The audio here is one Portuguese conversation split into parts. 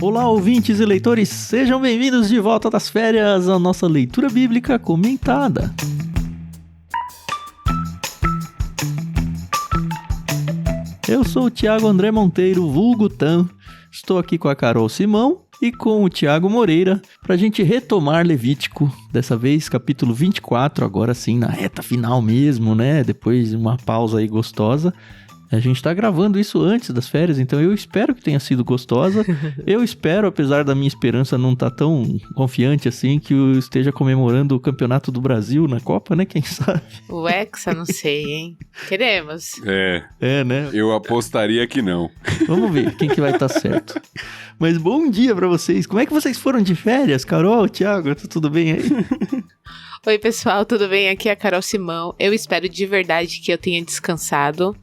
Olá, ouvintes e leitores, sejam bem-vindos de volta das férias à nossa leitura bíblica comentada. Eu sou o Thiago André Monteiro, vulgo Tan. Estou aqui com a Carol Simão e com o Thiago Moreira para a gente retomar Levítico, dessa vez capítulo 24, agora sim na reta final mesmo, né? Depois de uma pausa aí gostosa. A gente tá gravando isso antes das férias, então eu espero que tenha sido gostosa. Eu espero, apesar da minha esperança não estar tão confiante assim, que eu esteja comemorando o Campeonato do Brasil na Copa, né? Quem sabe? O Hexa, não sei, hein? Queremos. É, né? Eu apostaria que não. Vamos ver quem que vai estar certo. Mas bom dia pra vocês. Como é que vocês foram de férias? Carol, Thiago, tá tudo bem aí? Oi, pessoal, tudo bem? Aqui é a Carol Simão. Eu espero de verdade que eu tenha descansado.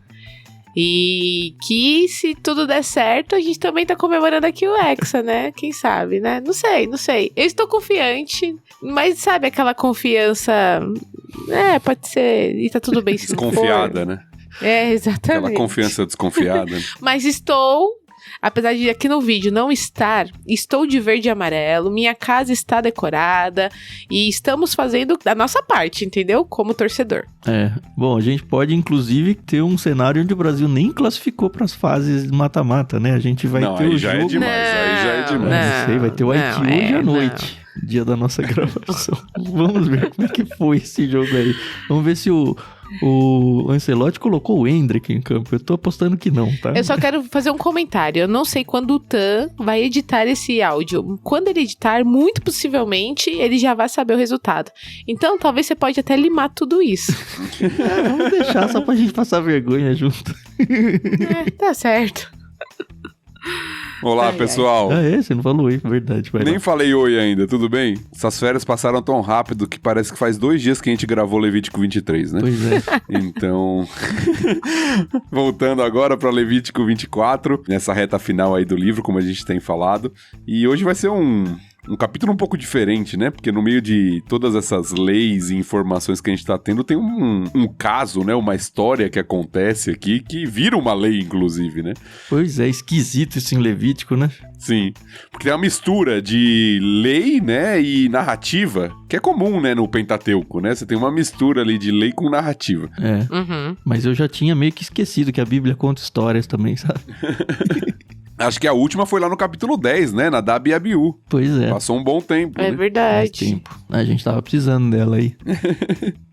E que, se tudo der certo, a gente também tá comemorando aqui o Hexa, né? Quem sabe, né? Não sei. Eu estou confiante, mas sabe aquela confiança... pode ser... E tá tudo bem se não for. Desconfiada, né? É, exatamente. Aquela confiança desconfiada. Mas estou... Apesar de aqui no vídeo não estar, estou de verde e amarelo, minha casa está decorada e estamos fazendo a nossa parte, entendeu? Como torcedor. Bom, a gente pode inclusive ter um cenário onde o Brasil nem classificou para as fases de mata-mata, né? A gente vai ter o jogo... Aí já é demais. Não sei, vai ter o Haiti hoje à noite, dia da nossa gravação. Vamos ver como é que foi esse jogo aí. Vamos ver se o Ancelotti colocou o Endrick em campo. Eu tô apostando que não, tá? Eu só quero fazer um comentário. Eu não sei quando o Tan vai editar esse áudio. Quando ele editar, muito possivelmente, ele já vai saber o resultado. Então, talvez você pode até limar tudo isso. Vamos deixar só pra gente passar vergonha junto. Tá certo. Olá, pessoal. Você não falou oi, verdade. Nem falei oi ainda, tudo bem? Essas férias passaram tão rápido que parece que faz 2 dias que a gente gravou Levítico 23, né? Pois é. Então, voltando agora para Levítico 24, nessa reta final aí do livro, como a gente tem falado. E hoje vai ser um capítulo um pouco diferente, né? Porque no meio de todas essas leis e informações que a gente tá tendo, tem um caso, né? Uma história que acontece aqui que vira uma lei, inclusive, né? Pois é, esquisito isso em Levítico, né? Sim, porque tem uma mistura de lei, né, e narrativa, que é comum, né, no Pentateuco, né? Você tem uma mistura ali de lei com narrativa. Mas eu já tinha meio que esquecido que a Bíblia conta histórias também, sabe? Acho que a última foi lá no capítulo 10, né? Nadab e Abiú. Pois é. Passou um bom tempo, É né? verdade. Mais tempo. A gente tava precisando dela aí.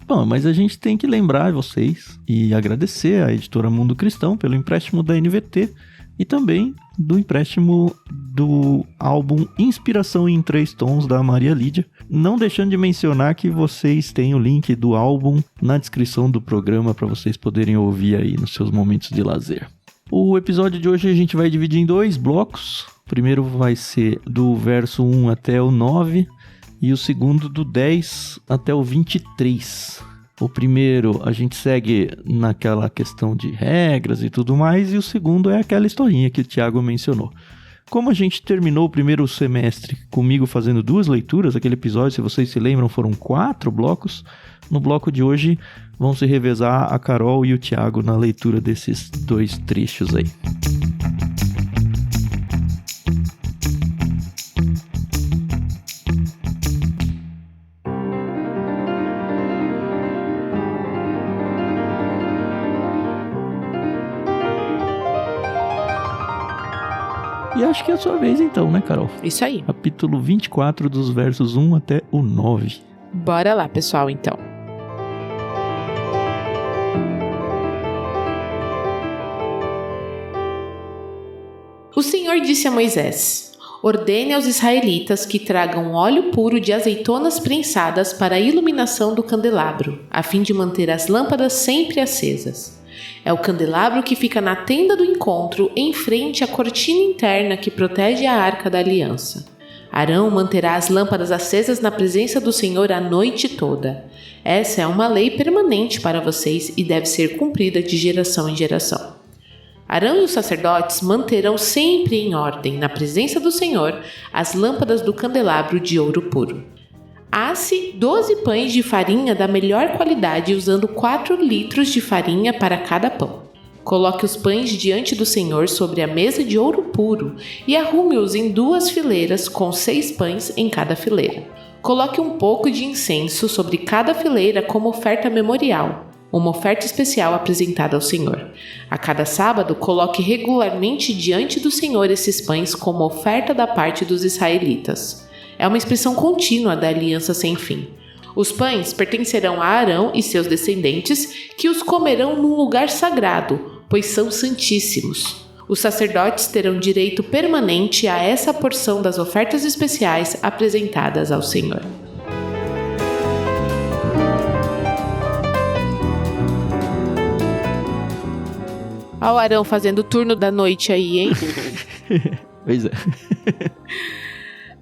Bom, mas a gente tem que lembrar vocês e agradecer à editora Mundo Cristão pelo empréstimo da NVT e também do empréstimo do álbum Inspiração em 3 Tons da Maria Lídia. Não deixando de mencionar que vocês têm o link do álbum na descrição do programa para vocês poderem ouvir aí nos seus momentos de lazer. O episódio de hoje a gente vai dividir em 2 blocos. O primeiro vai ser do verso 1 até o 9 e o segundo do 10 até o 23. O primeiro a gente segue naquela questão de regras e tudo mais, e o segundo é aquela historinha que o Thiago mencionou. Como a gente terminou o primeiro semestre comigo fazendo 2 leituras, aquele episódio, se vocês se lembram, foram 4 blocos. No bloco de hoje vão se revezar a Carol e o Thiago na leitura desses 2 trechos aí. E acho que é a sua vez então, né, Carol? Isso aí. Capítulo 24, dos versos 1 até o 9. Bora lá, pessoal, então. O Senhor disse a Moisés: ordene aos israelitas que tragam óleo puro de azeitonas prensadas para a iluminação do candelabro, a fim de manter as lâmpadas sempre acesas. É o candelabro que fica na tenda do encontro, em frente à cortina interna que protege a arca da aliança. Arão manterá as lâmpadas acesas na presença do Senhor a noite toda. Essa é uma lei permanente para vocês e deve ser cumprida de geração em geração. Arão e os sacerdotes manterão sempre em ordem, na presença do Senhor, as lâmpadas do candelabro de ouro puro. Asse 12 pães de farinha da melhor qualidade usando 4 litros de farinha para cada pão. Coloque os pães diante do Senhor sobre a mesa de ouro puro e arrume-os em 2 fileiras com 6 pães em cada fileira. Coloque um pouco de incenso sobre cada fileira como oferta memorial, uma oferta especial apresentada ao Senhor. A cada sábado, coloque regularmente diante do Senhor esses pães como oferta da parte dos israelitas. É uma expressão contínua da aliança sem fim. Os pães pertencerão a Arão e seus descendentes, que os comerão num lugar sagrado, pois são santíssimos. Os sacerdotes terão direito permanente a essa porção das ofertas especiais apresentadas ao Senhor. Olha o Arão fazendo o turno da noite aí, hein? Pois é.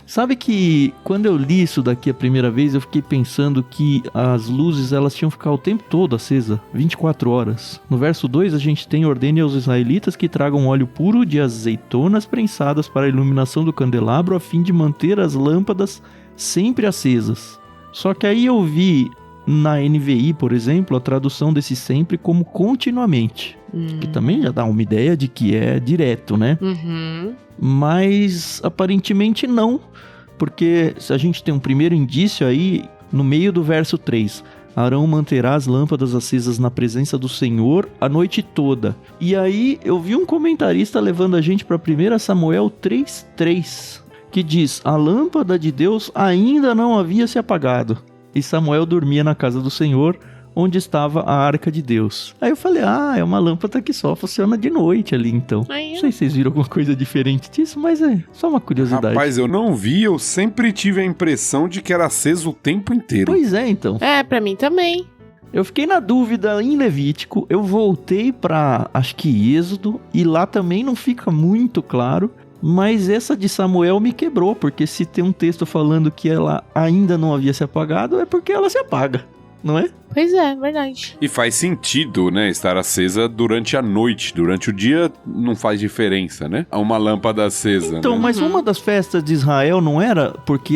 Sabe que quando eu li isso daqui a primeira vez, eu fiquei pensando que as luzes elas tinham que ficar o tempo todo acesa, 24 horas. No verso 2 a gente tem: ordene aos israelitas que tragam óleo puro de azeitonas prensadas para a iluminação do candelabro, a fim de manter as lâmpadas sempre acesas. Só que aí eu vi na NVI, por exemplo, a tradução desse sempre como continuamente. Que também já dá uma ideia de que é direto, né? Uhum. Mas aparentemente não, porque se a gente tem um primeiro indício aí, no meio do verso 3, Arão manterá as lâmpadas acesas na presença do Senhor a noite toda. E aí eu vi um comentarista levando a gente para 1 Samuel 3:3, que diz: a lâmpada de Deus ainda não havia se apagado, e Samuel dormia na casa do Senhor, onde estava a arca de Deus. Aí eu falei: é uma lâmpada que só funciona de noite ali, então. Não sei se vocês viram alguma coisa diferente disso, mas é só uma curiosidade. Rapaz, eu não vi, eu sempre tive a impressão de que era aceso o tempo inteiro. Pois é, então. Pra mim também. Eu fiquei na dúvida em Levítico, eu voltei pra, acho que Êxodo, e lá também não fica muito claro, mas essa de Samuel me quebrou, porque se tem um texto falando que ela ainda não havia se apagado, é porque ela se apaga. Não é? Pois é, verdade. E faz sentido, né, estar acesa durante a noite. Durante o dia não faz diferença, né? Uma lâmpada acesa, então, né? mas uma das festas de Israel não era porque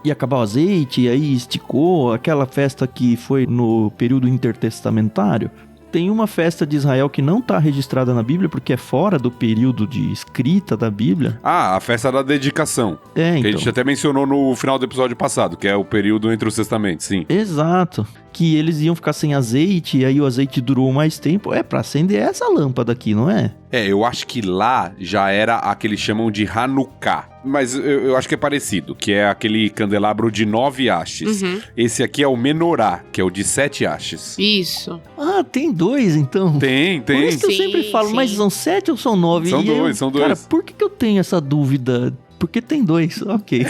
ia acabar o azeite e aí esticou, aquela festa que foi no período intertestamentário? Tem uma festa de Israel que não está registrada na Bíblia, porque é fora do período de escrita da Bíblia. A festa da dedicação. Então. Que a gente até mencionou no final do episódio passado, que é o período entre os testamentos, sim. Exato. Que eles iam ficar sem azeite, e aí o azeite durou mais tempo. É pra acender essa lâmpada aqui, não é? Eu acho que lá já era a que eles chamam de Hanukkah. Mas eu acho que é parecido, que é aquele candelabro de 9 hastes. Uhum. Esse aqui é o Menorá, que é o de 7 hastes. Isso. Tem 2, então. Tem. Por isso que eu sempre falo, mas são 7 ou são 9? São 2, são 2. Cara, por que eu tenho essa dúvida? Porque tem 2, ok.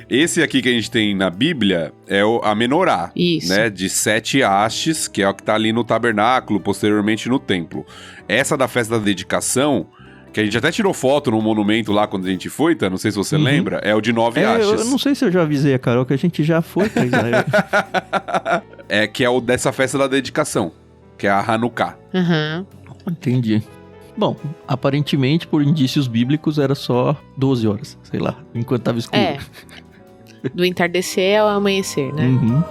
Esse aqui que a gente tem na Bíblia é a Menorá, Isso. né? De 7 hastes, que é o que tá ali no tabernáculo, posteriormente no templo. Essa da festa da dedicação, que a gente até tirou foto no monumento lá quando a gente foi, tá? Não sei se você lembra, é o de 9 hastes. Eu não sei se eu já avisei a Carol que a gente já foi pra Israel. Que é o dessa festa da dedicação, que é a Hanukkah. Uhum. Entendi. Bom, aparentemente, por indícios bíblicos, era só 12 horas, sei lá, enquanto tava escuro. Do entardecer ao amanhecer, né? Uhum.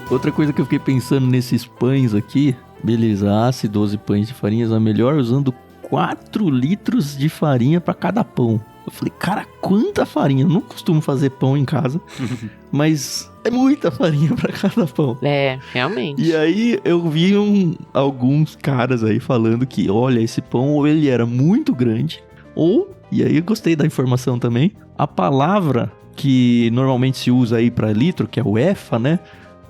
Outra coisa que eu fiquei pensando nesses pães aqui, beleza, asse 12 pães de farinhas a melhor, usando 4 litros de farinha para cada pão. Eu falei, cara, quanta farinha? Eu não costumo fazer pão em casa, mas é muita farinha para cada pão. Realmente. E aí eu vi alguns caras aí falando que, olha, esse pão ou ele era muito grande, ou, e aí eu gostei da informação também, a palavra que normalmente se usa aí para litro, que é o efa, né,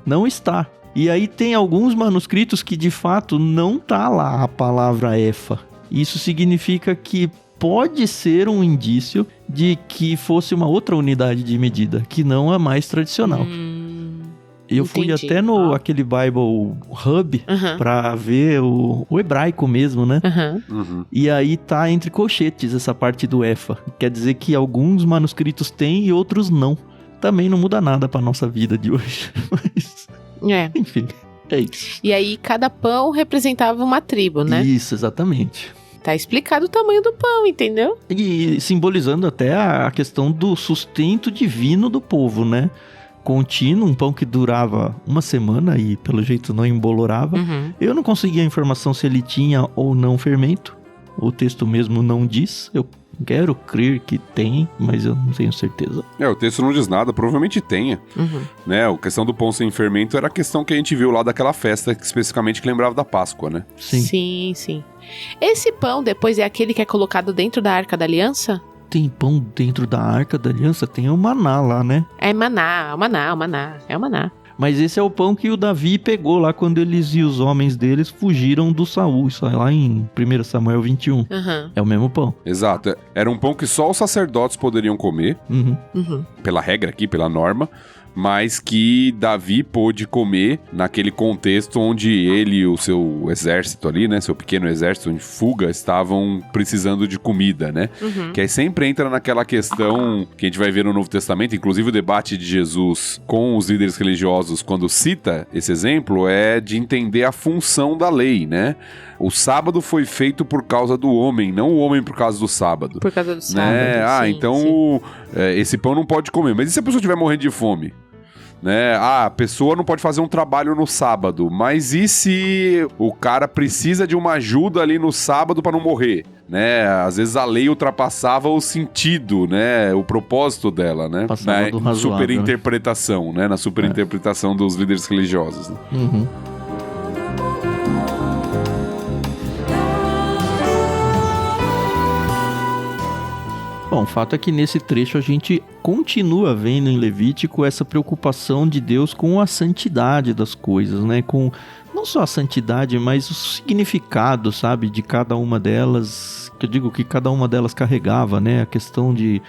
não está. E aí tem alguns manuscritos que de fato não tá lá a palavra efa. Isso significa que pode ser um indício de que fosse uma outra unidade de medida, que não a mais tradicional. Eu fui até no aquele Bible Hub pra ver o hebraico mesmo, né? E aí tá entre colchetes essa parte do efa. Quer dizer que alguns manuscritos têm e outros não. Também não muda nada pra nossa vida de hoje. Mas, enfim, é isso. E aí cada pão representava uma tribo, né? Isso, exatamente. Tá explicado o tamanho do pão, entendeu? E simbolizando até a questão do sustento divino do povo, né? contínuo, um pão que durava uma semana e pelo jeito não embolorava. Eu não consegui a informação se ele tinha ou não fermento. O texto mesmo não diz. Eu quero crer que tem, mas eu não tenho certeza. O texto não diz nada, provavelmente tenha. Né? A questão do pão sem fermento era a questão que a gente viu lá daquela festa, especificamente que lembrava da Páscoa, né? Sim. Esse pão depois é aquele que é colocado dentro da Arca da Aliança? Tem pão dentro da Arca da Aliança? Tem o maná lá, né? É maná. É o maná. Mas esse é o pão que o Davi pegou lá quando eles e os homens deles fugiram do Saul. Isso é lá em 1 Samuel 21. É o mesmo pão. Exato. Era um pão que só os sacerdotes poderiam comer, pela regra aqui, pela norma, mas que Davi pôde comer naquele contexto onde ele e o seu exército ali, né, seu pequeno exército em fuga, estavam precisando de comida, né? Que aí sempre entra naquela questão que a gente vai ver no Novo Testamento, inclusive o debate de Jesus com os líderes religiosos, quando cita esse exemplo, é de entender a função da lei, né? O sábado foi feito por causa do homem, não o homem por causa do sábado. Por causa do sábado, né? Então esse pão não pode comer. Mas e se a pessoa estiver morrendo de fome? Né? A pessoa não pode fazer um trabalho no sábado, mas e se o cara precisa de uma ajuda ali no sábado para não morrer? Né? Às vezes a lei ultrapassava o sentido, né? O propósito dela, né? Passava do razoável, superinterpretação, né? Na superinterpretação dos líderes religiosos. Né? Bom, o fato é que nesse trecho a gente continua vendo em Levítico essa preocupação de Deus com a santidade das coisas, né? Com não só a santidade, mas o significado, sabe, de cada uma delas, que eu digo que cada uma delas carregava, né? A questão de,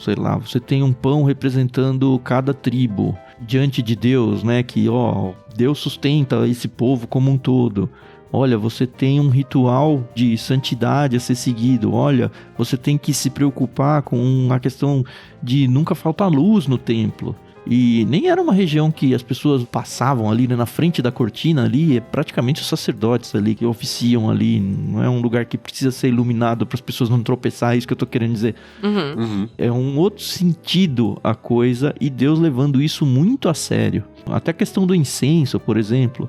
sei lá, você tem um pão representando cada tribo diante de Deus, né? Que, Deus sustenta esse povo como um todo. Olha, você tem um ritual de santidade a ser seguido. Olha, você tem que se preocupar com a questão de nunca faltar luz no templo. E nem era uma região que as pessoas passavam ali, né, na frente da cortina ali, é praticamente os sacerdotes ali que oficiam ali. Não é um lugar que precisa ser iluminado para as pessoas não tropeçar, é isso que eu tô querendo dizer. É um outro sentido a coisa e Deus levando isso muito a sério. Até a questão do incenso, por exemplo.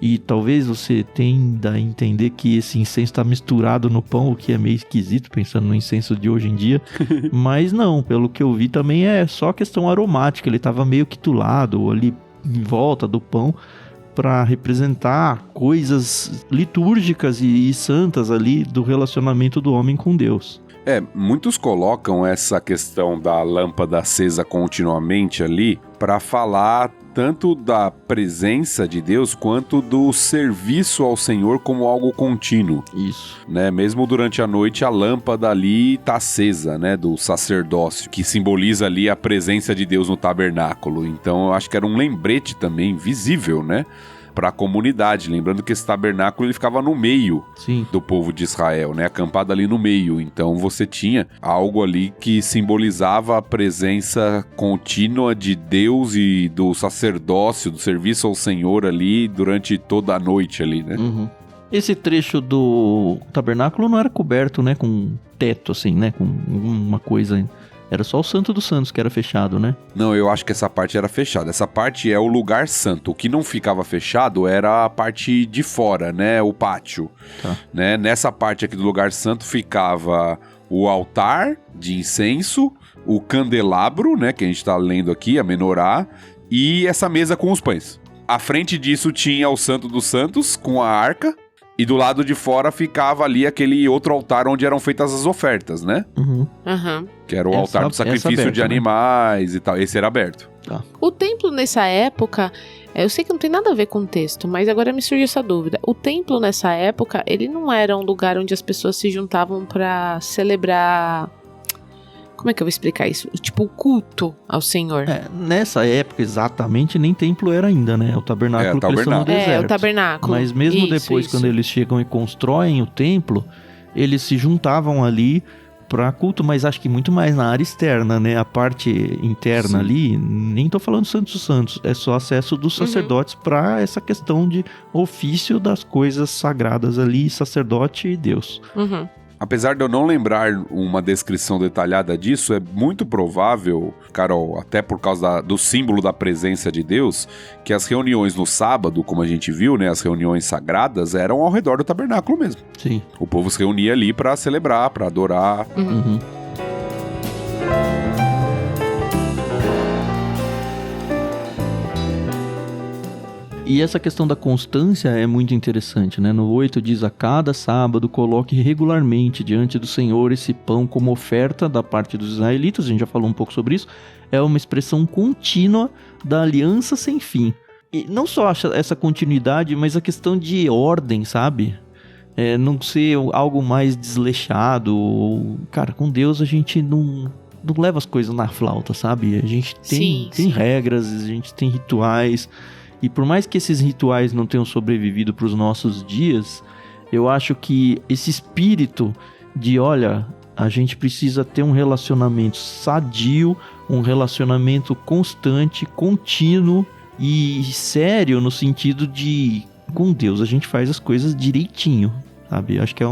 E talvez você tenda a entender que esse incenso está misturado no pão, o que é meio esquisito, pensando no incenso de hoje em dia. Mas não, pelo que eu vi também é só questão aromática. Ele estava meio quitulado ali em volta do pão para representar coisas litúrgicas e santas ali do relacionamento do homem com Deus. Muitos colocam essa questão da lâmpada acesa continuamente ali para falar tanto da presença de Deus quanto do serviço ao Senhor como algo contínuo. Isso. Né? Mesmo durante a noite, a lâmpada ali está acesa, né? Do sacerdócio, que simboliza ali a presença de Deus no tabernáculo. Então, eu acho que era um lembrete também visível, né? Para a comunidade, lembrando que esse tabernáculo ele ficava no meio do povo de Israel, né, acampado ali no meio, então você tinha algo ali que simbolizava a presença contínua de Deus e do sacerdócio, do serviço ao Senhor ali durante toda a noite ali, né. Esse trecho do tabernáculo não era coberto, né, com teto assim, né, com uma coisa... Era só o Santo dos Santos que era fechado, né? Não, eu acho que essa parte era fechada. Essa parte é o lugar santo. O que não ficava fechado era a parte de fora, né? O pátio. Tá. Né? Nessa parte aqui do lugar santo ficava o altar de incenso, o candelabro, né? Que a gente tá lendo aqui, a menorá, e essa mesa com os pães. À frente disso tinha o Santo dos Santos com a arca. E do lado de fora ficava ali aquele outro altar onde eram feitas as ofertas, né? Que era o altar do sacrifício aberto, de animais, né? E tal. Esse era aberto. Tá. O templo nessa época, eu sei que não tem nada a ver com o texto, mas agora me surgiu essa dúvida. O templo nessa época, ele não era um lugar onde as pessoas se juntavam pra celebrar... Como é que eu vou explicar isso? Tipo, o culto ao Senhor. Nessa época, exatamente, nem templo era ainda, né? O tabernáculo que eles estão no deserto. O tabernáculo. Mas mesmo depois, quando eles chegam e constroem o templo, eles se juntavam ali para culto, mas acho que muito mais na área externa, né? A parte interna ali, nem tô falando Santos dos Santos, é só acesso dos sacerdotes para essa questão de ofício das coisas sagradas ali, sacerdote e Deus. apesar de eu não lembrar uma descrição detalhada disso, é muito provável, Carol, até por causa do símbolo da presença de Deus, que as reuniões no sábado, como a gente viu, né, as reuniões sagradas, eram ao redor do tabernáculo mesmo. Sim. O povo se reunia ali para celebrar, para adorar. Uhum. E essa questão da constância é muito interessante, né? No 8 diz: a cada sábado coloque regularmente diante do Senhor esse pão como oferta da parte dos israelitas. A gente já falou um pouco sobre isso. É uma expressão contínua da aliança sem fim. E não só essa continuidade, mas a questão de ordem, sabe? Não ser algo mais desleixado. Cara, com Deus a gente não leva as coisas na flauta, sabe? A gente tem regras, a gente tem rituais. E por mais que esses rituais não tenham sobrevivido para os nossos dias, eu acho que esse espírito de, olha, a gente precisa ter um relacionamento sadio, um relacionamento constante, contínuo e sério no sentido de, com Deus, a gente faz as coisas direitinho, sabe? Acho que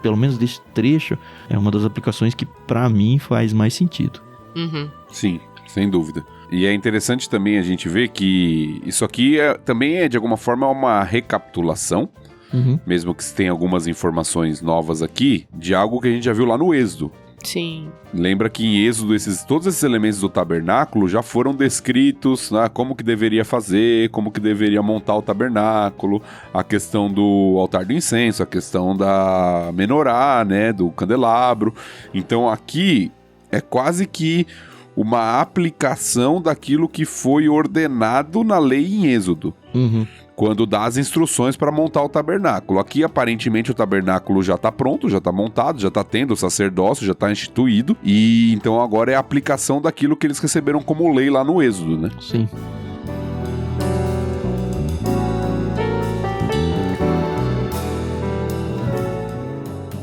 pelo menos desse trecho, é uma das aplicações que para mim faz mais sentido. Uhum. Sim, sem dúvida. E é interessante também a gente ver que isso aqui também é, de alguma forma, uma recapitulação, mesmo que se tenha algumas informações novas aqui, de algo que a gente já viu lá no Êxodo. Sim. Lembra que em Êxodo, todos esses elementos do tabernáculo já foram descritos, né, como que deveria fazer, como que deveria montar o tabernáculo, a questão do altar do incenso, a questão da menorá, né, do candelabro. Então aqui é quase que uma aplicação daquilo que foi ordenado na lei em Êxodo, quando dá as instruções para montar o tabernáculo. Aqui, aparentemente, o tabernáculo já está pronto, já está montado, já está tendo o sacerdócio, já está instituído, e então agora é a aplicação daquilo que eles receberam como lei lá no Êxodo, né? Sim.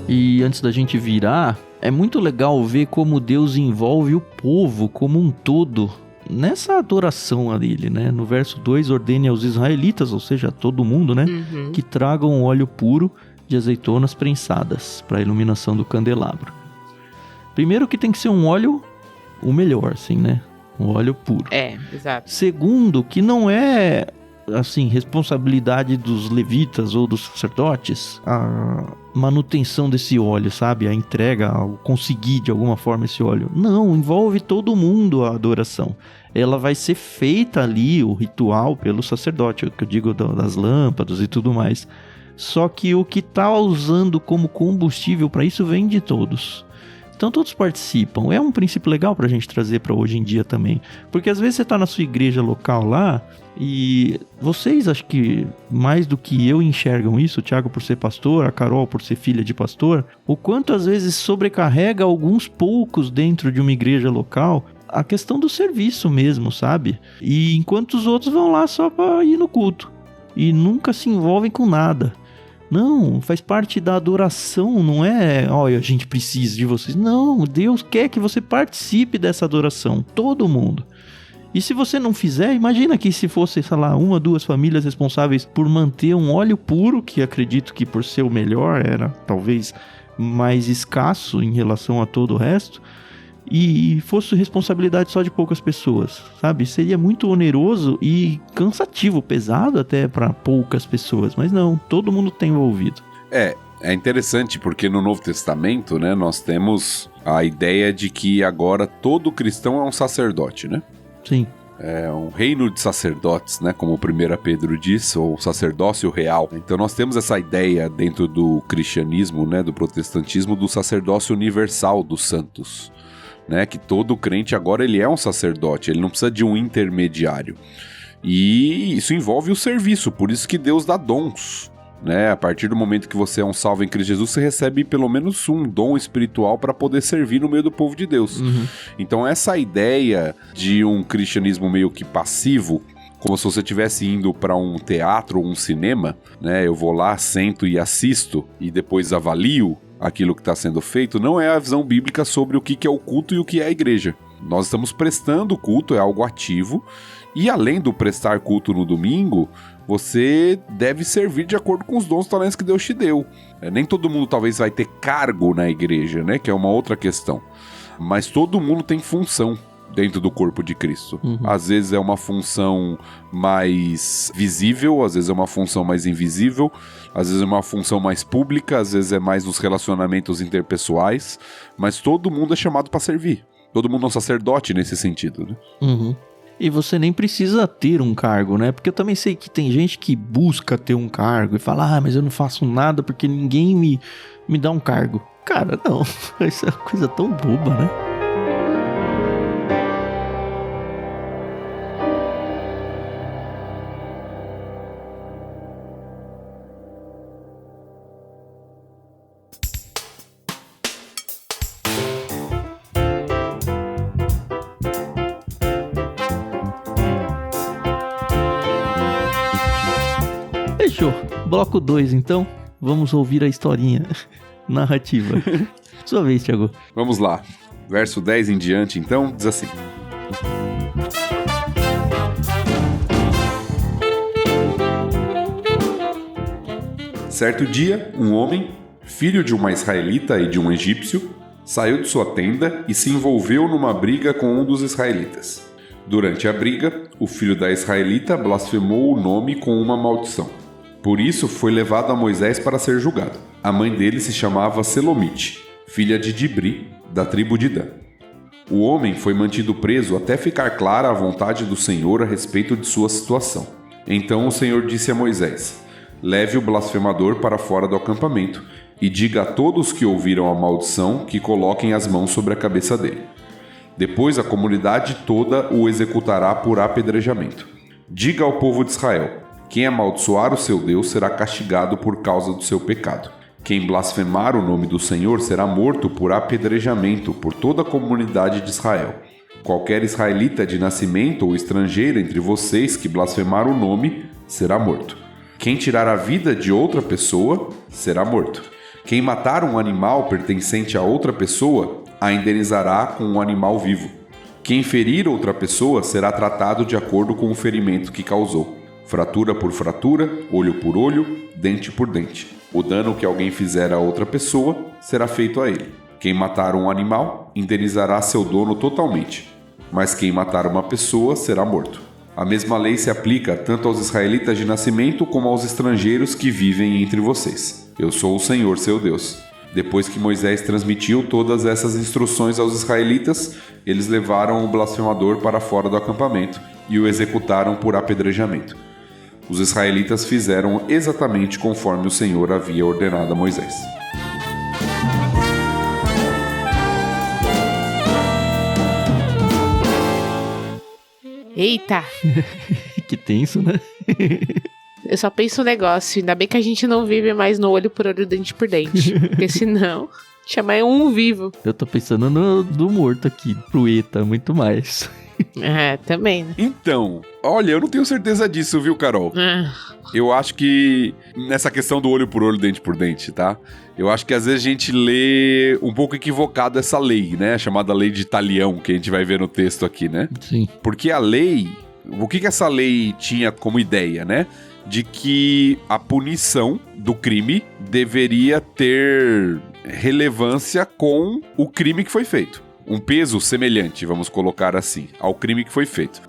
E antes da gente virar, é muito legal ver como Deus envolve o povo como um todo nessa adoração a dele, né? No verso 2, ordene aos israelitas, ou seja, a todo mundo, né? Que tragam óleo puro de azeitonas prensadas para a iluminação do candelabro. Primeiro que tem que ser um óleo, o melhor, assim, né? Um óleo puro. Exato. Segundo, que não é, assim, responsabilidade dos levitas ou dos sacerdotes a manutenção desse óleo, sabe? A entrega, conseguir de alguma forma esse óleo. Não, envolve todo mundo a adoração. Ela vai ser feita ali, o ritual, pelo sacerdote, o que eu digo das lâmpadas e tudo mais. Só que o que está usando como combustível para isso vem de todos. Então todos participam. É um princípio legal pra gente trazer pra hoje em dia também. Porque às vezes você tá na sua igreja local lá e vocês, acho que mais do que eu, enxergam isso, o Thiago por ser pastor, a Carol por ser filha de pastor, o quanto às vezes sobrecarrega alguns poucos dentro de uma igreja local a questão do serviço mesmo, sabe? E enquanto os outros vão lá só pra ir no culto e nunca se envolvem com nada. Não, faz parte da adoração, não é, olha, a gente precisa de vocês. Não, Deus quer que você participe dessa adoração, todo mundo. E se você não fizer, imagina que se fosse, sei lá, 1 ou 2 famílias responsáveis por manter um óleo puro, que acredito que por ser o melhor era talvez mais escasso em relação a todo o resto, e fosse responsabilidade só de poucas pessoas, sabe? Seria muito oneroso e cansativo, pesado até para poucas pessoas, mas não, todo mundo tem envolvido. É interessante porque no Novo Testamento, né, nós temos a ideia de que agora todo cristão é um sacerdote, né? Sim. É um reino de sacerdotes, né, como 1 Pedro diz, ou sacerdócio real. Então nós temos essa ideia dentro do cristianismo, né, do protestantismo, do sacerdócio universal dos santos. Né, que todo crente agora ele é um sacerdote, ele não precisa de um intermediário. E isso envolve o serviço, por isso que Deus dá dons. Né? A partir do momento que você é um salvo em Cristo Jesus, você recebe pelo menos um dom espiritual para poder servir no meio do povo de Deus. Então essa ideia de um cristianismo meio que passivo, como se você estivesse indo para um teatro ou um cinema, né? Eu vou lá, sento e assisto e depois avalio aquilo que está sendo feito, não é a visão bíblica sobre o que é o culto e o que é a igreja. Nós estamos prestando culto, é algo ativo. E além do prestar culto no domingo, você deve servir de acordo com os dons e talentos que Deus te deu. Nem todo mundo talvez vai ter cargo na igreja, né? Que é uma outra questão. Mas todo mundo tem função dentro do corpo de Cristo. Às vezes é uma função mais visível, às vezes é uma função mais invisível, às vezes é uma função mais pública, às vezes é mais nos relacionamentos interpessoais, mas todo mundo é chamado para servir. Todo mundo é um sacerdote nesse sentido, né? E você nem precisa ter um cargo, né? Porque eu também sei que tem gente que busca ter um cargo e fala, mas eu não faço nada porque ninguém me dá um cargo. Cara, não. Isso é uma coisa tão boba, né? Fechou. Bloco 2, então. Vamos ouvir a historinha narrativa. Sua vez, Thiago. Vamos lá. Verso 10 em diante, então, diz assim. Certo dia, um homem, filho de uma israelita e de um egípcio, saiu de sua tenda e se envolveu numa briga com um dos israelitas. Durante a briga, o filho da israelita blasfemou o nome com uma maldição. Por isso, foi levado a Moisés para ser julgado. A mãe dele se chamava Selomite, filha de Dibri, da tribo de Dan. O homem foi mantido preso até ficar clara a vontade do Senhor a respeito de sua situação. Então o Senhor disse a Moisés: leve o blasfemador para fora do acampamento e diga a todos que ouviram a maldição que coloquem as mãos sobre a cabeça dele. Depois a comunidade toda o executará por apedrejamento. Diga ao povo de Israel: quem amaldiçoar o seu Deus será castigado por causa do seu pecado. Quem blasfemar o nome do Senhor será morto por apedrejamento por toda a comunidade de Israel. Qualquer israelita de nascimento ou estrangeiro entre vocês que blasfemar o nome será morto. Quem tirar a vida de outra pessoa será morto. Quem matar um animal pertencente a outra pessoa a indenizará com um animal vivo. Quem ferir outra pessoa será tratado de acordo com o ferimento que causou. Fratura por fratura, olho por olho, dente por dente. O dano que alguém fizer a outra pessoa será feito a ele. Quem matar um animal, indenizará seu dono totalmente. Mas quem matar uma pessoa será morto. A mesma lei se aplica tanto aos israelitas de nascimento como aos estrangeiros que vivem entre vocês. Eu sou o Senhor, seu Deus. Depois que Moisés transmitiu todas essas instruções aos israelitas, eles levaram o blasfemador para fora do acampamento e o executaram por apedrejamento. Os israelitas fizeram exatamente conforme o Senhor havia ordenado a Moisés. Eita! Que tenso, né? Eu só penso um negócio, ainda bem que a gente não vive mais no olho por olho, dente por dente. Porque senão, chamar um vivo. Eu tô pensando no do morto aqui, pro ETA, muito mais. É, também, né? Então, olha, eu não tenho certeza disso, viu, Carol? Eu acho que nessa questão do olho por olho, dente por dente, tá? Eu acho que às vezes a gente lê um pouco equivocado essa lei, né? Chamada lei de Talião, que a gente vai ver no texto aqui, né? Sim. Porque a lei, o que essa lei tinha como ideia, né? De que a punição do crime deveria ter relevância com o crime que foi feito. Um peso semelhante, vamos colocar assim, ao crime que foi feito.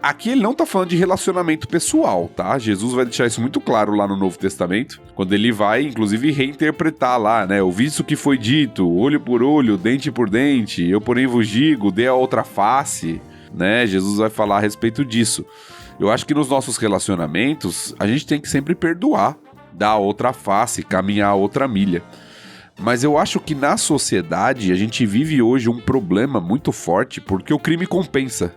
Aqui ele não tá falando de relacionamento pessoal, tá? Jesus vai deixar isso muito claro lá no Novo Testamento, quando ele vai, inclusive, reinterpretar lá, né? Ouvi isso que foi dito, olho por olho, dente por dente, eu porém vos digo, dê a outra face, né? Jesus vai falar a respeito disso. Eu acho que nos nossos relacionamentos, a gente tem que sempre perdoar, dar a outra face, caminhar a outra milha. Mas eu acho que na sociedade a gente vive hoje um problema muito forte porque o crime compensa.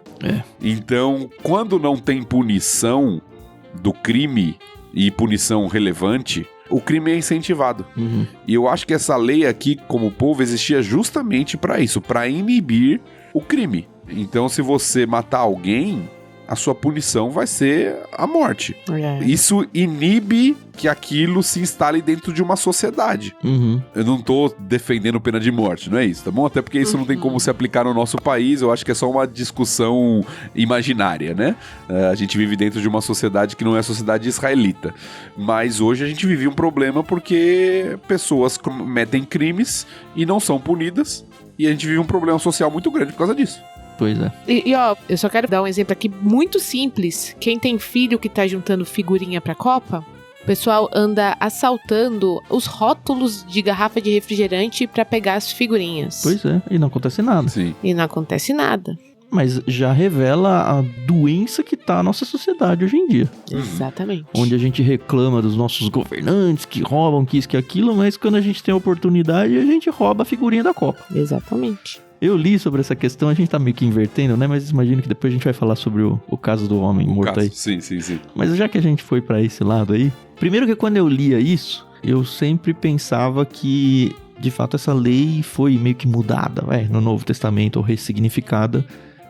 Então, quando não tem punição do crime e punição relevante, o crime é incentivado. E eu acho que essa lei aqui, como povo, existia justamente para isso, para inibir o crime. Então, se você matar alguém, a sua punição vai ser a morte. É. Isso inibe que aquilo se instale dentro de uma sociedade. Uhum. Eu não tô defendendo pena de morte, não é isso, tá bom? Até porque isso não tem como se aplicar no nosso país, eu acho que é só uma discussão imaginária, né? A gente vive dentro de uma sociedade que não é a sociedade israelita. Mas hoje a gente vive um problema porque pessoas cometem crimes e não são punidas, e a gente vive um problema social muito grande por causa disso. Pois é. E ó, eu só quero dar um exemplo aqui muito simples. Quem tem filho que tá juntando figurinha pra Copa, o pessoal anda assaltando os rótulos de garrafa de refrigerante pra pegar as figurinhas. Pois é, e não acontece nada. Sim. E não acontece nada. Mas já revela a doença que tá a nossa sociedade hoje em dia. Exatamente. Onde a gente reclama dos nossos governantes que roubam, que isso, que aquilo, mas quando a gente tem a oportunidade, a gente rouba a figurinha da Copa. Exatamente. Eu li sobre essa questão, a gente tá meio que invertendo, né? Mas imagino que depois a gente vai falar sobre o caso do homem morto aí. Sim. Mas já que a gente foi pra esse lado aí, primeiro que quando eu lia isso, eu sempre pensava que, de fato, essa lei foi meio que mudada, no Novo Testamento, ou ressignificada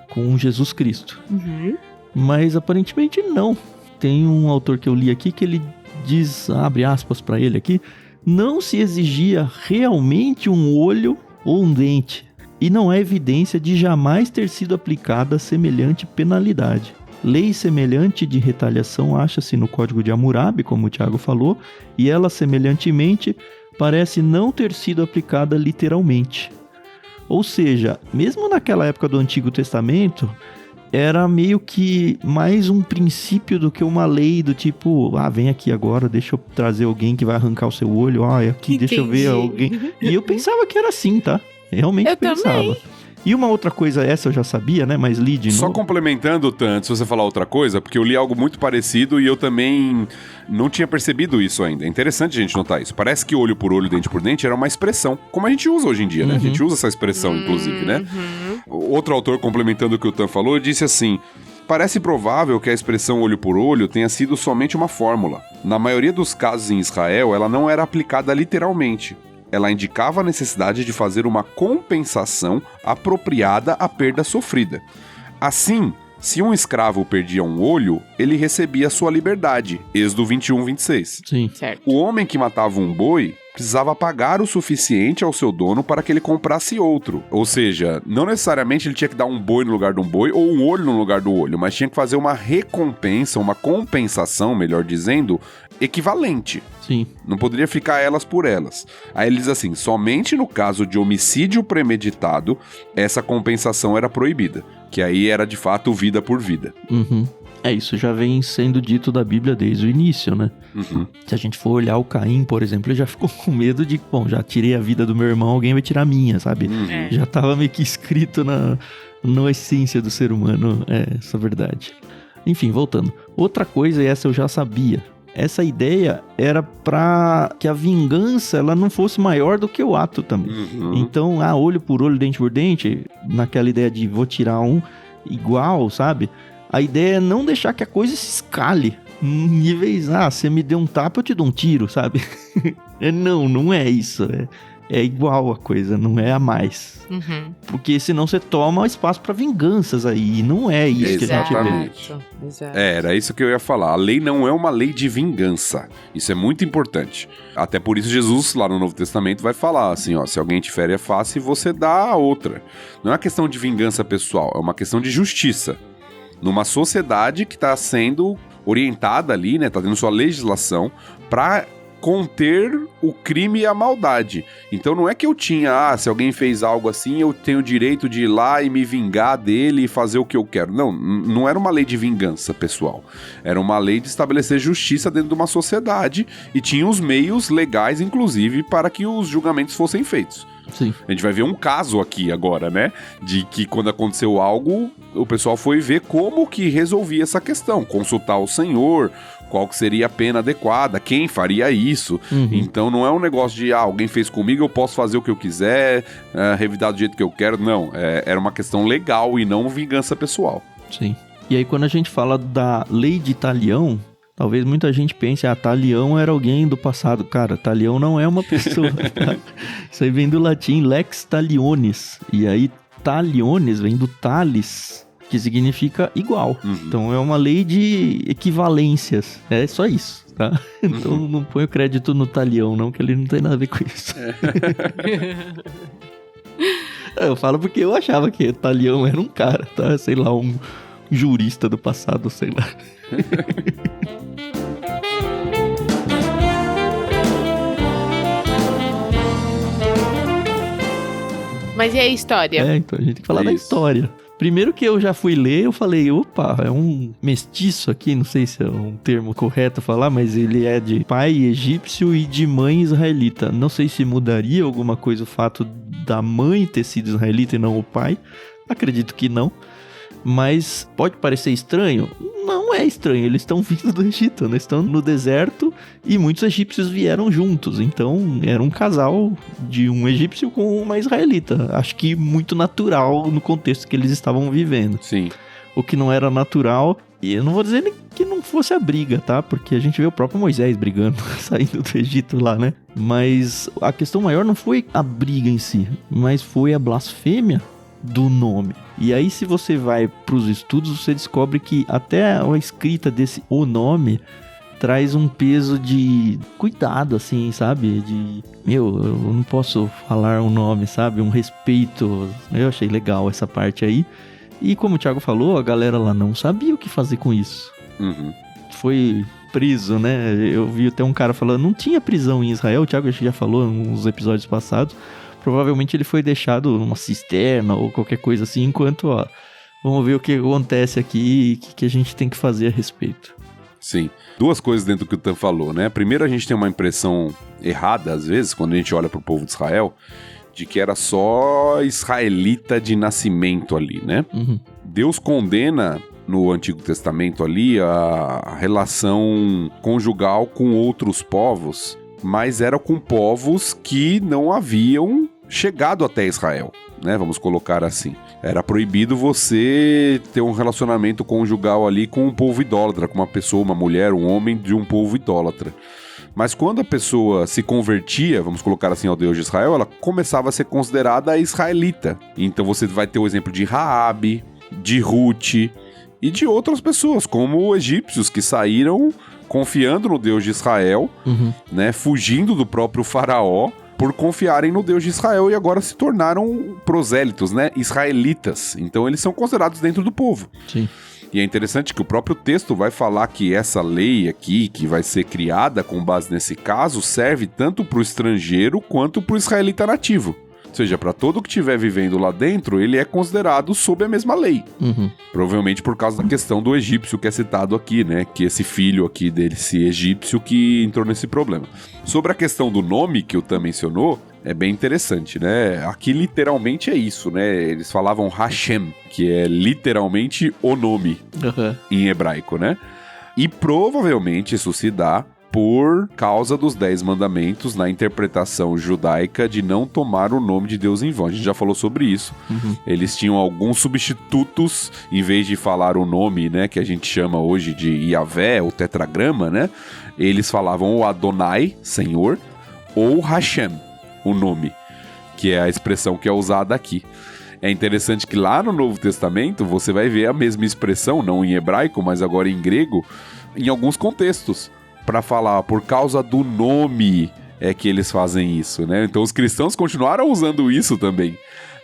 com Jesus Cristo. Uhum. Mas aparentemente não. Tem um autor que eu li aqui que ele diz, abre aspas pra ele aqui, não se exigia realmente um olho ou um dente, e não há evidência de jamais ter sido aplicada semelhante penalidade. Lei semelhante de retaliação acha-se no Código de Hammurabi, como o Tiago falou, e ela, semelhantemente, parece não ter sido aplicada literalmente. Ou seja, mesmo naquela época do Antigo Testamento, era meio que mais um princípio do que uma lei do tipo, vem aqui agora, deixa eu trazer alguém que vai arrancar o seu olho, aqui, deixa eu ver alguém. E eu pensava que era assim, tá? Realmente eu pensava. Também. E uma outra coisa, essa eu já sabia, né? Mas li de novo. Só complementando, Tanto, se você falar outra coisa, porque eu li algo muito parecido e eu também não tinha percebido isso ainda. É interessante a gente notar isso. Parece que olho por olho, dente por dente era uma expressão, como a gente usa hoje em dia, né? A gente usa essa expressão, inclusive, né? Outro autor, complementando o que o Tan falou, disse assim: parece provável que a expressão olho por olho tenha sido somente uma fórmula. Na maioria dos casos em Israel, ela não era aplicada literalmente. Ela indicava a necessidade de fazer uma compensação apropriada à perda sofrida. Assim, se um escravo perdia um olho, ele recebia sua liberdade. Êxodo 21:26. Sim. Certo. O homem que matava um boi precisava pagar o suficiente ao seu dono para que ele comprasse outro. Ou seja, não necessariamente ele tinha que dar um boi no lugar de um boi ou um olho no lugar do olho, mas tinha que fazer uma recompensa, uma compensação, melhor dizendo, equivalente. Sim. Não poderia ficar elas por elas. Aí ele diz assim, somente no caso de homicídio premeditado, essa compensação era proibida. Que aí era de fato vida por vida. Uhum. Isso já vem sendo dito da Bíblia desde o início, né? Uhum. Se a gente for olhar o Caim, por exemplo, ele já ficou com medo de, já tirei a vida do meu irmão, alguém vai tirar a minha, sabe? Uhum. Já tava meio que escrito na essência do ser humano, essa verdade. Enfim, voltando. Outra coisa, e essa eu já sabia, essa ideia era pra que a vingança ela não fosse maior do que o ato também. Uhum. Então, olho por olho, dente por dente, naquela ideia de vou tirar um igual, sabe? A ideia é não deixar que a coisa se escale. Níveis, você me deu um tapa, eu te dou um tiro, sabe? Não é isso. É igual a coisa, não é a mais. Uhum. Porque senão você toma espaço pra vinganças aí. E não é isso que a gente vê. Exato. Era isso que eu ia falar. A lei não é uma lei de vingança. Isso é muito importante. Até por isso Jesus, lá no Novo Testamento, vai falar assim, se alguém te fere a face, você dá a outra. Não é uma questão de vingança pessoal, é uma questão de justiça. Numa sociedade que está sendo orientada ali, né? Tá tendo sua legislação para conter o crime e a maldade. Então não é que eu tinha, se alguém fez algo assim, eu tenho o direito de ir lá e me vingar dele e fazer o que eu quero. Não era uma lei de vingança, pessoal. Era uma lei de estabelecer justiça dentro de uma sociedade e tinha os meios legais, inclusive, para que os julgamentos fossem feitos. Sim. A gente vai ver um caso aqui agora, né? De que quando aconteceu algo, o pessoal foi ver como que resolvia essa questão. Consultar o Senhor, qual que seria a pena adequada, quem faria isso. Uhum. Então não é um negócio de, alguém fez comigo, eu posso fazer o que eu quiser, revidar do jeito que eu quero. Não, era uma questão legal e não vingança pessoal. Sim. E aí quando a gente fala da lei de Talião, talvez muita gente pense, Talião era alguém do passado. Cara, Talião não é uma pessoa. Tá? Isso aí vem do latim lex talionis. E aí, talionis vem do talis, que significa igual. Então é uma lei de equivalências. É só isso, tá? Então não põe o crédito no Talião, não, que ele não tem nada a ver com isso. Eu falo porque eu achava que o Talião era um cara, tá? Sei lá, um jurista do passado, sei lá. Mas e a história? Então a gente tem que falar da história. Primeiro que eu já fui ler, eu falei, opa, é um mestiço aqui, não sei se é um termo correto falar, mas ele é de pai egípcio e de mãe israelita. Não sei se mudaria alguma coisa o fato da mãe ter sido israelita e não o pai. Acredito que não. Mas pode parecer estranho? Não é estranho, eles estão vindo do Egito, né? Estão no deserto e muitos egípcios vieram juntos. Então era um casal de um egípcio com uma israelita. Acho que muito natural no contexto que eles estavam vivendo. Sim. O que não era natural, e eu não vou dizer que não fosse a briga, tá? Porque a gente vê o próprio Moisés brigando, saindo do Egito lá, né? Mas a questão maior não foi a briga em si, mas foi a blasfêmia do nome. E aí, se você vai para os estudos, você descobre que até a escrita desse o nome traz um peso de cuidado, assim, sabe? De, eu não posso falar um nome, sabe? Um respeito. Eu achei legal essa parte aí. E como o Thiago falou, a galera lá não sabia o que fazer com isso. Foi preso, né? Eu vi até um cara falando, não tinha prisão em Israel, o Thiago já falou nos episódios passados. Provavelmente ele foi deixado numa cisterna ou qualquer coisa assim, enquanto, ó, vamos ver o que acontece aqui e o que a gente tem que fazer a respeito. Sim. Duas coisas dentro do que o Tan falou, né? Primeiro, a gente tem uma impressão errada, às vezes, quando a gente olha pro povo de Israel, de que era só israelita de nascimento ali, né? Deus condena no Antigo Testamento ali a relação conjugal com outros povos, mas era com povos que não haviam chegado até Israel, né? Vamos colocar assim. Era proibido você ter um relacionamento conjugal ali com um povo idólatra, com uma pessoa, uma mulher, um homem de um povo idólatra. Mas quando a pessoa se convertia, vamos colocar assim, ao Deus de Israel, ela começava a ser considerada israelita. Então você vai ter o exemplo de Raabe, de Ruth e de outras pessoas, como egípcios que saíram confiando no Deus de Israel, né, fugindo do próprio faraó, por confiarem no Deus de Israel e agora se tornaram prosélitos, né, israelitas. Então eles são considerados dentro do povo. Sim. E é interessante que o próprio texto vai falar que essa lei aqui, que vai ser criada com base nesse caso, serve tanto para o estrangeiro quanto para o israelita nativo. Ou seja, para todo que estiver vivendo lá dentro, ele é considerado sob a mesma lei. Provavelmente por causa da questão do egípcio que é citado aqui, né? Que esse filho aqui desse egípcio que entrou nesse problema. Sobre a questão do nome que o Tan mencionou, é bem interessante, né? Aqui literalmente é isso, né? Eles falavam Hashem, que é literalmente o nome em hebraico, né? E provavelmente isso se dá por causa dos 10 mandamentos na interpretação judaica de não tomar o nome de Deus em vão. A gente já falou sobre isso. Eles tinham alguns substitutos, em vez de falar o nome, né, que a gente chama hoje de Yahvé, o tetragrama, né? Eles falavam o Adonai, Senhor, ou Hashem, o nome, que é a expressão que é usada aqui. É interessante que lá no Novo Testamento você vai ver a mesma expressão, não em hebraico, mas agora em grego, em alguns contextos, para falar por causa do nome é que eles fazem isso, né? Então os cristãos continuaram usando isso também,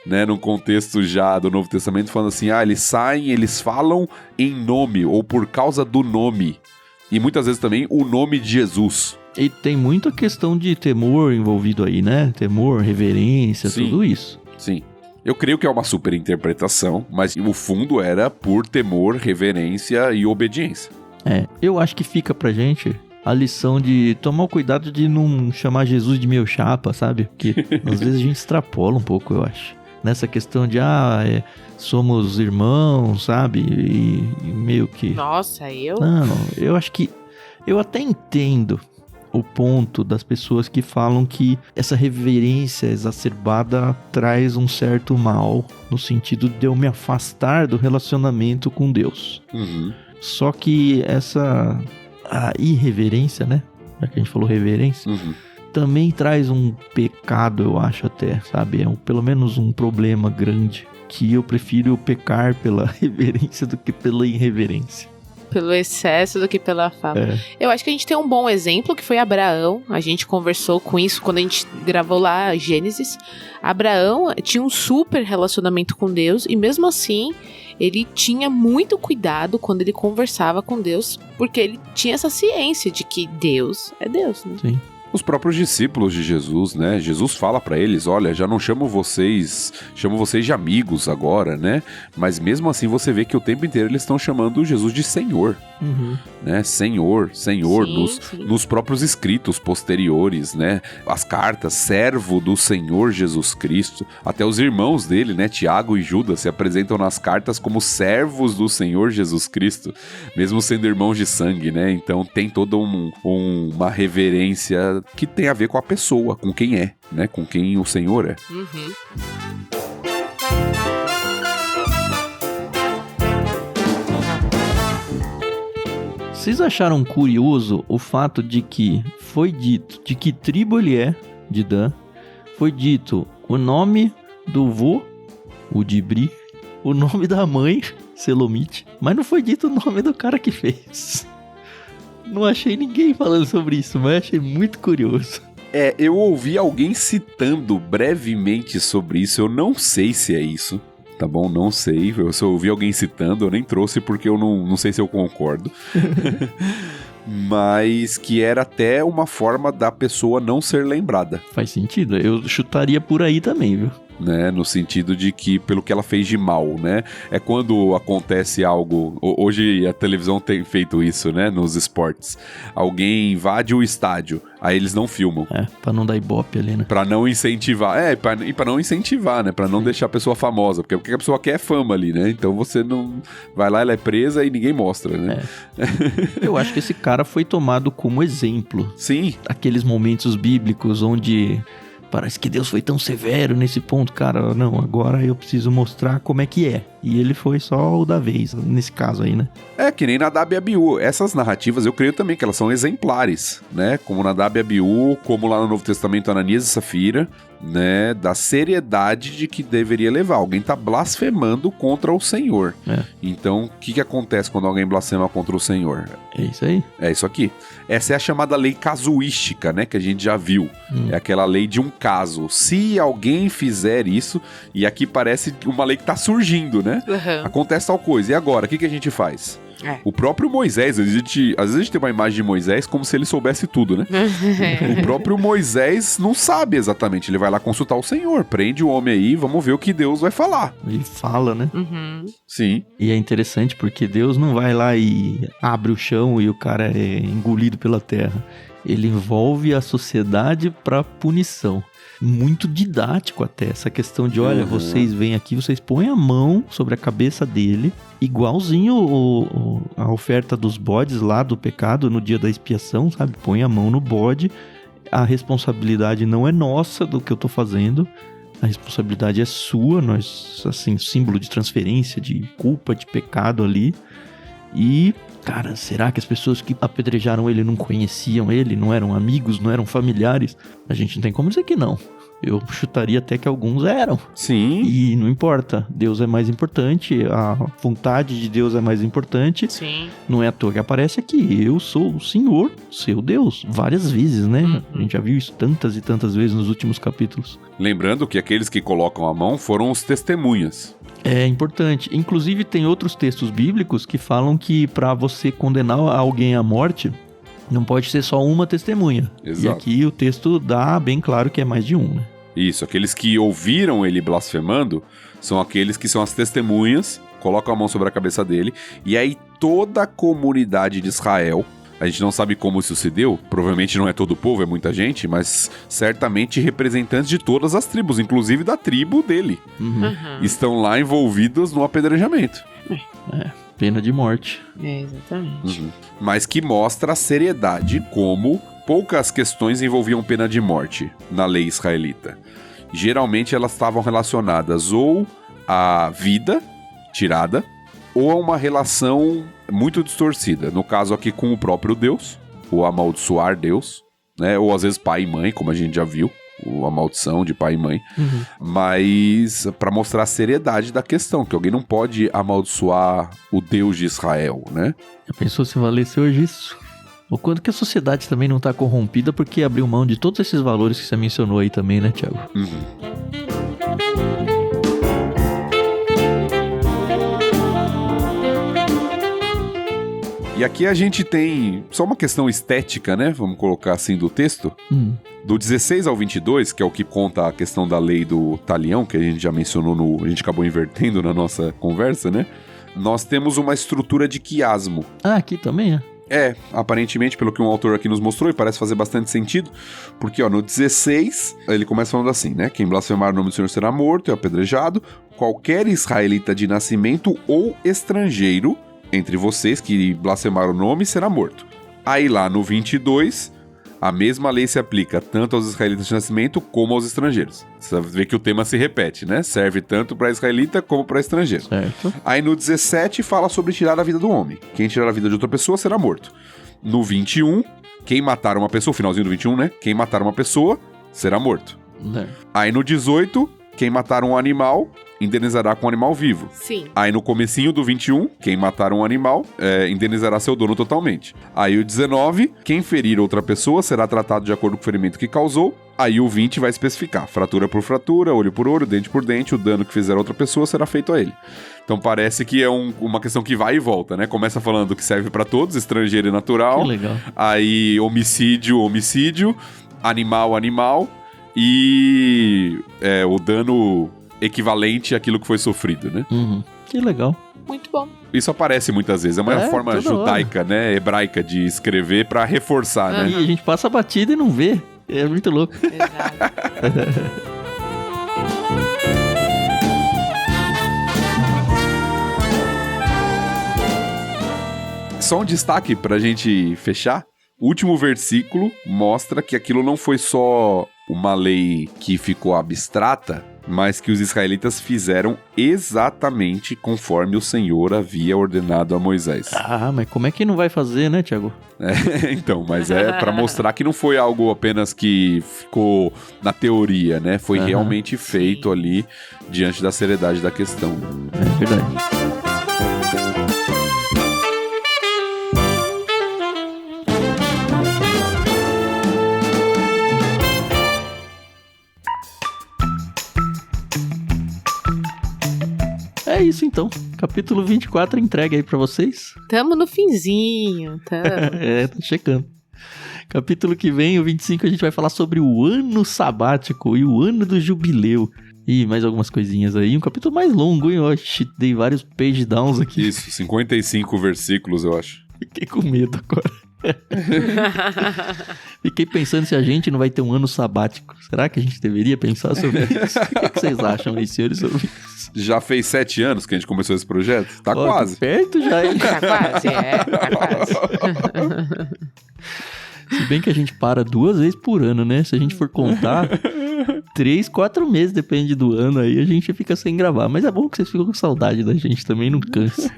né? No contexto já do Novo Testamento, falando assim, eles saem, eles falam em nome, ou por causa do nome. E muitas vezes também o nome de Jesus. E tem muita questão de temor envolvido aí, né? Temor, reverência, Sim. Tudo isso. Sim. Eu creio que é uma super interpretação, mas o fundo era por temor, reverência e obediência. Eu acho que fica pra gente a lição de tomar o cuidado de não chamar Jesus de meu chapa, sabe? Porque às vezes a gente extrapola um pouco, eu acho. Nessa questão de, somos irmãos, sabe? E meio que... Nossa, eu? Não, eu acho que... Eu até entendo o ponto das pessoas que falam que essa reverência exacerbada traz um certo mal, no sentido de eu me afastar do relacionamento com Deus. Só que a irreverência, né? Já que a gente falou reverência, também traz um pecado, eu acho até, sabe? Pelo menos um problema grande que eu prefiro pecar pela reverência do que pela irreverência. Pelo excesso do que pela fala. Eu acho que a gente tem um bom exemplo, que foi Abraão. A gente conversou com isso quando a gente gravou lá Gênesis. Abraão tinha um super relacionamento com Deus e mesmo assim ele tinha muito cuidado quando ele conversava com Deus, porque ele tinha essa ciência de que Deus é Deus, né? Sim. Os próprios discípulos de Jesus, né? Jesus fala pra eles, olha, já não chamo vocês de amigos agora, né? Mas mesmo assim você vê que o tempo inteiro eles estão chamando Jesus de Senhor, né? Senhor, Sim. nos próprios escritos posteriores, né? As cartas, servo do Senhor Jesus Cristo. Até os irmãos dele, né? Tiago e Judas se apresentam nas cartas como servos do Senhor Jesus Cristo, mesmo sendo irmãos de sangue, né? Então tem toda uma reverência que tem a ver com a pessoa, com quem é, né? Com quem o Senhor é. Vocês acharam curioso o fato de que foi dito de que tribo ele é, de Dan, foi dito o nome do vô, o Dibri, o nome da mãe, Selomite, mas não foi dito o nome do cara que fez. Não achei ninguém falando sobre isso, mas achei muito curioso. Eu ouvi alguém citando brevemente sobre isso, eu não sei se é isso, tá bom? Não sei, eu só ouvi alguém citando, eu nem trouxe porque eu não sei se eu concordo. Mas que era até uma forma da pessoa não ser lembrada. Faz sentido, eu chutaria por aí também, viu? Né, no sentido de que pelo que ela fez de mal, né? É quando acontece algo, hoje a televisão tem feito isso, né, nos esportes. Alguém invade o estádio, aí eles não filmam. Pra não dar ibope ali, né? Pra não incentivar, e pra não incentivar, né? Pra não deixar a pessoa famosa, porque a pessoa quer fama ali, né? Então você não vai lá, ela é presa e ninguém mostra, né? Eu acho que esse cara foi tomado como exemplo. Sim. Aqueles momentos bíblicos onde parece que Deus foi tão severo nesse ponto, cara, não, agora eu preciso mostrar como é que é. E ele foi só o da vez, nesse caso aí, né? É, que nem Nadab e Abiú. Essas narrativas, eu creio também que elas são exemplares, né? Como Nadab e Abiú, como lá no Novo Testamento, Ananias e Safira, né? Da seriedade de que deveria levar. Alguém tá blasfemando contra o Senhor. Então, o que acontece quando alguém blasfema contra o Senhor? É isso aí. É isso aqui. Essa é a chamada lei casuística, né? Que a gente já viu. É aquela lei de um caso. Se alguém fizer isso, e aqui parece uma lei que tá surgindo, né? Acontece tal coisa. E agora, o que a gente faz? O próprio Moisés, às vezes a gente tem uma imagem de Moisés como se ele soubesse tudo, né? O próprio Moisés não sabe exatamente. Ele vai lá consultar o Senhor. Prende o homem aí, vamos ver o que Deus vai falar. Ele fala, né? Sim. E é interessante porque Deus não vai lá e abre o chão e o cara é engolido pela terra. Ele envolve a sociedade para punição. Muito didático até, essa questão de, olha, vocês vêm aqui, vocês põem a mão sobre a cabeça dele, igualzinho a oferta dos bodes lá do pecado no dia da expiação, sabe? Põe a mão no bode, a responsabilidade não é nossa do que eu tô fazendo, a responsabilidade é sua, nós, assim, símbolo de transferência, de culpa, de pecado ali, e... Cara, será que as pessoas que apedrejaram ele não conheciam ele, não eram amigos, não eram familiares? A gente não tem como dizer que não. Eu chutaria até que alguns eram. Sim. E não importa, Deus é mais importante, a vontade de Deus é mais importante. Sim. Não é à toa que aparece aqui, eu sou o Senhor, seu Deus, várias vezes, né? A gente já viu isso tantas e tantas vezes nos últimos capítulos. Lembrando que aqueles que colocam a mão foram os testemunhas. É importante. Inclusive, tem outros textos bíblicos que falam que para você condenar alguém à morte, não pode ser só uma testemunha. Exato. E aqui o texto dá bem claro que é mais de um, né? Isso, aqueles que ouviram ele blasfemando são aqueles que são as testemunhas, colocam a mão sobre a cabeça dele, e aí toda a comunidade de Israel, a gente não sabe como isso se deu, provavelmente não é todo o povo, é muita gente, mas certamente representantes de todas as tribos, inclusive da tribo dele, estão lá envolvidos no apedrejamento. Pena de morte. Exatamente. Mas que mostra a seriedade, como poucas questões envolviam pena de morte na lei israelita. Geralmente elas estavam relacionadas ou à vida tirada, ou a uma relação muito distorcida. No caso aqui com o próprio Deus, o amaldiçoar Deus, né? Ou às vezes pai e mãe, como a gente já viu. a maldição de pai e mãe, mas para mostrar a seriedade da questão, que alguém não pode amaldiçoar o Deus de Israel, né? Já pensou se valesse hoje isso? O quanto que a sociedade também não tá corrompida porque abriu mão de todos esses valores que você mencionou aí também, né, Thiago? E aqui a gente tem só uma questão estética, né? Vamos colocar assim do texto. Do 16 ao 22, que é o que conta a questão da lei do talião, que a gente já mencionou, a gente acabou invertendo na nossa conversa, né? Nós temos uma estrutura de quiasmo. Ah, aqui também, Aparentemente, pelo que um autor aqui nos mostrou, e parece fazer bastante sentido, porque, no 16, ele começa falando assim, né? Quem blasfemar o nome do Senhor será morto e apedrejado. Qualquer israelita de nascimento ou estrangeiro entre vocês que blasfemar o nome será morto. Aí lá no 22, a mesma lei se aplica tanto aos israelitas de nascimento como aos estrangeiros. Você vê que o tema se repete, né? Serve tanto para israelita como para estrangeiro. Certo. Aí no 17 fala sobre tirar a vida do homem. Quem tirar a vida de outra pessoa será morto. No 21, quem matar uma pessoa, finalzinho do 21, né? Quem matar uma pessoa será morto. Aí no 18, quem matar um animal indenizará com um animal vivo. Sim. Aí no comecinho do 21, quem matar um animal indenizará seu dono totalmente. Aí o 19, quem ferir outra pessoa será tratado de acordo com o ferimento que causou. Aí o 20 vai especificar, fratura por fratura, olho por olho, dente por dente, o dano que fizer a outra pessoa será feito a ele. Então parece que é uma questão que vai e volta, né? Começa falando que serve pra todos, estrangeiro e natural. Que legal. Aí homicídio, animal e o dano equivalente àquilo que foi sofrido, né? Que legal. Muito bom. Isso aparece muitas vezes, é uma forma judaica, hora, né, hebraica de escrever pra reforçar, né? E a gente passa a batida e não vê. É muito louco. Exato. Só um destaque pra gente fechar. O último versículo mostra que aquilo não foi só uma lei que ficou abstrata, mas que os israelitas fizeram exatamente conforme o Senhor havia ordenado a Moisés. Mas como é que não vai fazer, né, Thiago? Então, mas é pra mostrar que não foi algo apenas que ficou na teoria, né? Foi realmente feito ali diante da seriedade da questão. É verdade. É isso então, capítulo 24 entregue aí pra vocês. Tamo no finzinho, tamo. Tá chegando. Capítulo que vem, o 25, a gente vai falar sobre o ano sabático e o ano do jubileu. E mais algumas coisinhas aí. Um capítulo mais longo, hein? Oxi, dei vários page downs aqui. Isso, 55 versículos, eu acho. Fiquei com medo agora. Fiquei pensando se a gente não vai ter um ano sabático. Será que a gente deveria pensar sobre isso? O que vocês acham aí, senhores ouvintes? Já fez 7 anos que a gente começou esse projeto? Tá quase. Perto já, hein? Tá quase, tá quase. Se bem que a gente para 2 vezes por ano, né? Se a gente for contar, 3, 4 meses, depende do ano, aí a gente fica sem gravar. Mas é bom que vocês ficam com saudade da gente também, não cansa.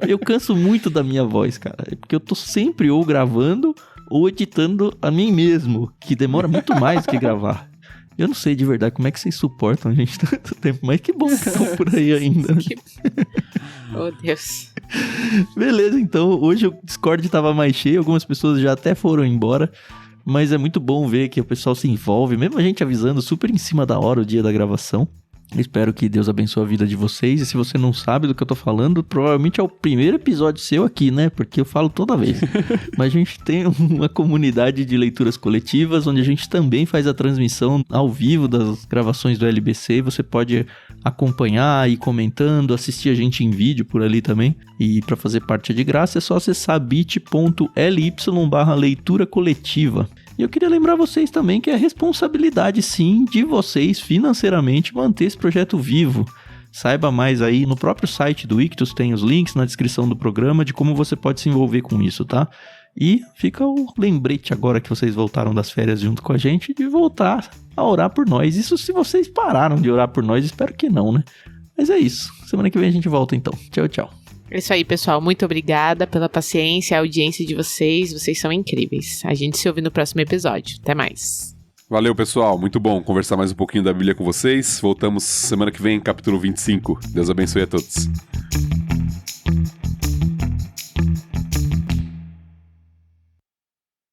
Eu canso muito da minha voz, cara. É porque eu tô sempre ou gravando ou editando a mim mesmo, que demora muito mais do que gravar. Eu não sei de verdade como é que vocês suportam a gente tanto tempo, mas que bom que estão por aí ainda. Oh, Deus. Beleza, então, hoje o Discord tava mais cheio, algumas pessoas já até foram embora, mas é muito bom ver que o pessoal se envolve, mesmo a gente avisando super em cima da hora o dia da gravação. Espero que Deus abençoe a vida de vocês, e se você não sabe do que eu tô falando, provavelmente é o primeiro episódio seu aqui, né? Porque eu falo toda vez. Mas a gente tem uma comunidade de leituras coletivas, onde a gente também faz a transmissão ao vivo das gravações do LBC, e você pode acompanhar, ir comentando, assistir a gente em vídeo por ali também. E para fazer parte de graça é só acessar bit.ly/leitura coletiva. E eu queria lembrar vocês também que é responsabilidade, sim, de vocês financeiramente manter esse projeto vivo. Saiba mais aí no próprio site do Ictus, tem os links na descrição do programa de como você pode se envolver com isso, tá? E fica o lembrete agora que vocês voltaram das férias junto com a gente de voltar a orar por nós. Isso se vocês pararam de orar por nós, espero que não, né? Mas é isso. Semana que vem a gente volta então. Tchau, tchau. É isso aí, pessoal. Muito obrigada pela paciência e audiência de vocês. Vocês são incríveis. A gente se ouve no próximo episódio. Até mais. Valeu, pessoal. Muito bom conversar mais um pouquinho da Bíblia com vocês. Voltamos semana que vem, capítulo 25. Deus abençoe a todos.